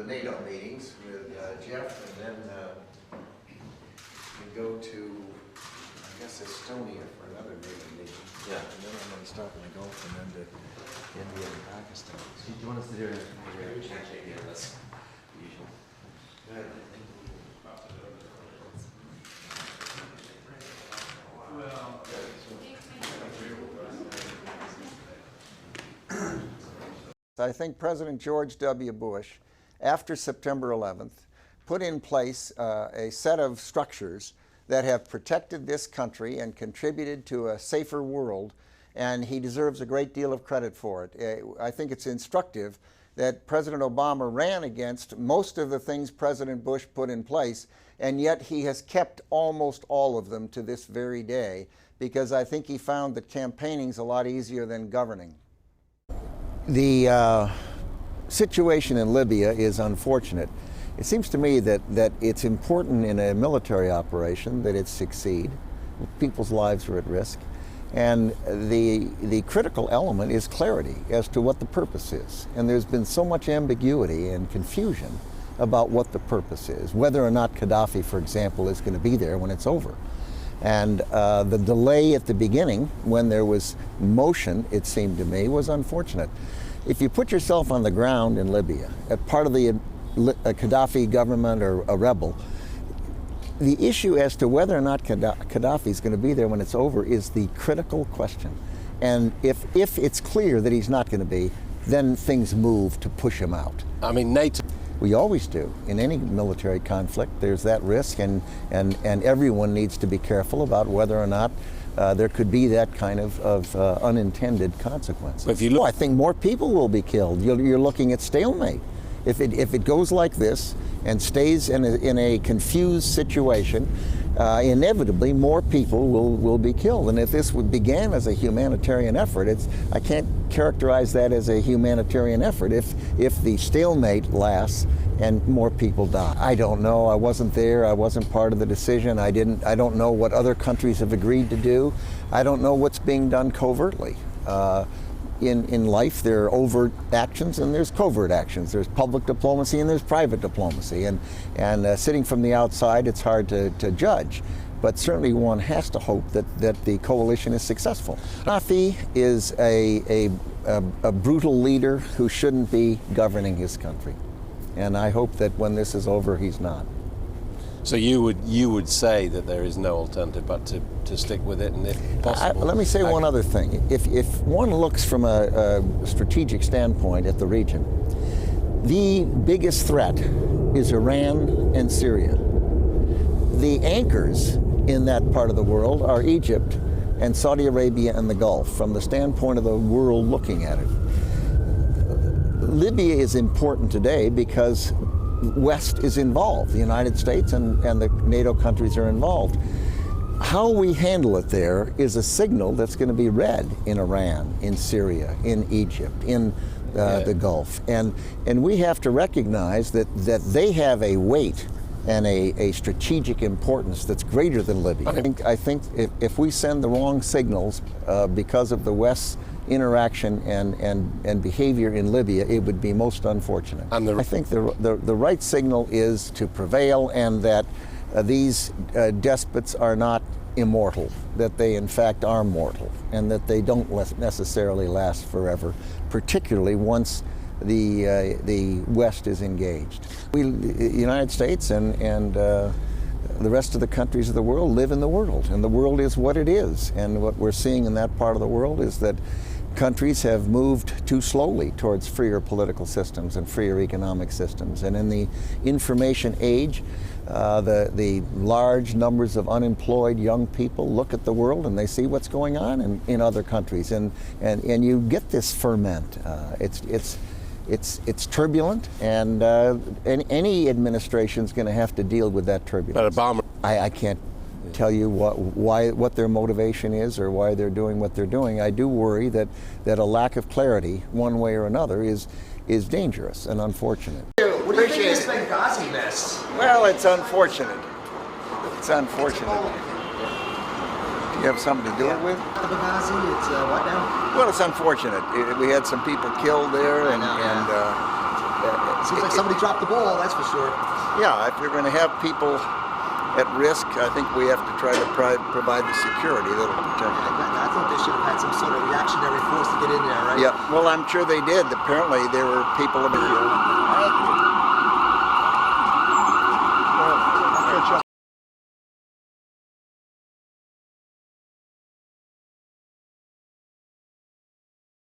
the NATO meetings with Jeff, and then we go to, I guess, Estonia for another NATO meeting. Yeah. And then I'm going to stop in the Gulf and then to India and Pakistan. Do you want us to do it? Yeah, that's usual. I think President George W. Bush, after September 11th, put in place a set of structures that have protected this country and contributed to a safer world, and he deserves a great deal of credit for it. I think it's instructive that President Obama ran against most of the things President Bush put in place, and yet he has kept almost all of them to this very day, because I think he found that campaigning's a lot easier than governing. The situation in Libya is unfortunate. It seems to me that it's important in a military operation that it succeed. People's lives are at risk. And the critical element is clarity as to what the purpose is. And there's been so much ambiguity and confusion about what the purpose is, whether or not Gaddafi, for example, is going to be there when it's over. And the delay at the beginning, when there was motion, it seemed to me, was unfortunate. If you put yourself on the ground in Libya, a part of the Gaddafi government or a rebel, the issue as to whether or not Gaddafi is going to be there when it's over is the critical question. And if it's clear that he's not going to be, then things move to push him out. I mean, NATO. We always do. In any military conflict, there's that risk, and everyone needs to be careful about whether or not there could be that kind of unintended consequences. If you look, I think more people will be killed. You're looking at stalemate. If it goes like this and stays in a confused situation, inevitably more people will be killed. And if this began as a humanitarian effort, I can't characterize that as a humanitarian effort if the stalemate lasts and more people die. I don't know. I wasn't there. I wasn't part of the decision. I don't know what other countries have agreed to do. I don't know what's being done covertly. In life, there are overt actions and there's covert actions. There's public diplomacy and there's private diplomacy. And sitting from the outside, it's hard to judge. But certainly one has to hope that the coalition is successful. Gaddafi is a brutal leader who shouldn't be governing his country. And I hope that when this is over, he's not. So you would say that there is no alternative but to stick with it, and if possible. Let me say one other thing. If one looks from a strategic standpoint at the region, the biggest threat is Iran and Syria. The anchors in that part of the world are Egypt and Saudi Arabia and the Gulf, from the standpoint of the world looking at it. Libya is important today because West is involved. The United States and the NATO countries are involved. How we handle it there is a signal that's going to be read in Iran, in Syria, in Egypt, in the Gulf. And we have to recognize that they have a weight and a strategic importance that's greater than Libya. I think if we send the wrong signals because of the West's interaction and behavior in Libya, it would be most unfortunate. I think the right signal is to prevail, and that these despots are not immortal, that they in fact are mortal, and that they don't necessarily last forever, particularly once the West is engaged. The United States and the rest of the countries of the world live in the world, and the world is what it is. And what we're seeing in that part of the world is that countries have moved too slowly towards freer political systems and freer economic systems. And in the information age, the large numbers of unemployed young people look at the world and they see what's going on in other countries, and you get this ferment. It's turbulent, and any administration is going to have to deal with that turbulence. But Obama, I can't tell you what their motivation is or why they're doing what they're doing. I do worry that a lack of clarity, one way or another, is dangerous and unfortunate. What do you think of this Benghazi mess? Well, it's unfortunate. It's unfortunate. Do you have something to do it with? Benghazi, it's what now? Well, it's unfortunate. We had some people killed there, and Seems like somebody dropped the ball, that's for sure. Yeah, if you're going to have people at risk, I think we have to try to provide the security that'll protect them. I thought they should have had some sort of reactionary force to get in there, right? Yeah, well, I'm sure they did. Apparently, there were people in the field.